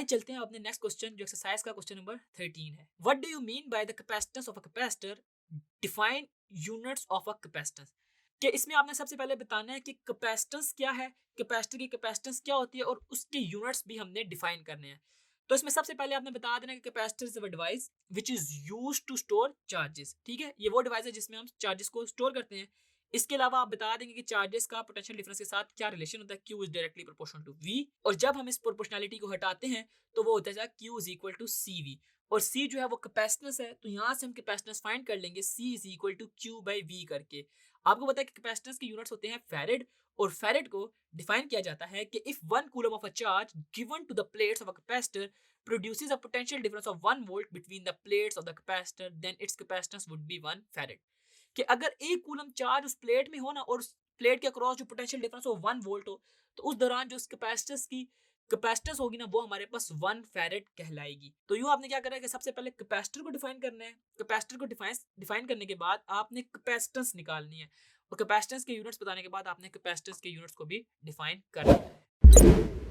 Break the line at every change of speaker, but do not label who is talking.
आइए चलते हैं अपने नेक्स्ट क्वेश्चन जो एक्सरसाइज का क्वेश्चन नंबर 13 है। What do you mean by the capacitance of a capacitor, define units of a capacitance. कि इसमें आपने सबसे पहले बताना है कि कैपेसिटेंस क्या है, कैपेसिटर की कैपेसिटेंस क्या होती है और उसके यूनिट्स भी हमने डिफाइन करने हैं। तो इसमें सबसे पहले आपने बता देना कि capacitor is a device which is used to store charges. ठीक है, ये वो डिवाइस है जिसमें हम चार्जेस को स्टोर करते हैं। इसके अलावा आप बता देंगे कि चार्जेस का पोटेंशियल डिफरेंस के साथ क्या रिलेशन होता है, Q is directly proportional to V। और जब हम इस प्रोपोर्शनलिटी को हटाते हैं तो वो होता है Q is equal to CV। और C जो है वो कैपेसिटेंस है, तो यहाँ से हम कैपेसिटेंस फाइंड कर लेंगे C is equal to Q by V करके। आपको पता है कि कैपेसिटेंस के यूनिट्स होते हैं फैरेड, और फैरेड को डिफाइन किया जाता है कि if 1 coulomb of a charge given to the plates of a capacitor produces a potential difference of 1 volt between the plates of the capacitor, then its capacitance would be 1 farad। कि अगर 1 coulomb charge उस plate में हो ना और उस plate के across जो पोटेंशियल डिफरेंस हो 1 वोल्ट हो, तो उस दौरान जो उस कैपेसिटेंस की कैपेसिटेंस होगी ना वो हमारे पास 1 फैरेड कहलाएगी। तो यूं आपने क्या करना है कि सबसे पहले कैपेसिटर को डिफाइन करना है। कैपेसिटर को डिफाइन करने के बाद आपने कैपेसिटेंस निकालनी है, और कैपेसिटेंस के यूनिट्स बताने के बाद आपने कैपेसिटेंस के यूनिट्स को भी डिफाइन करना है।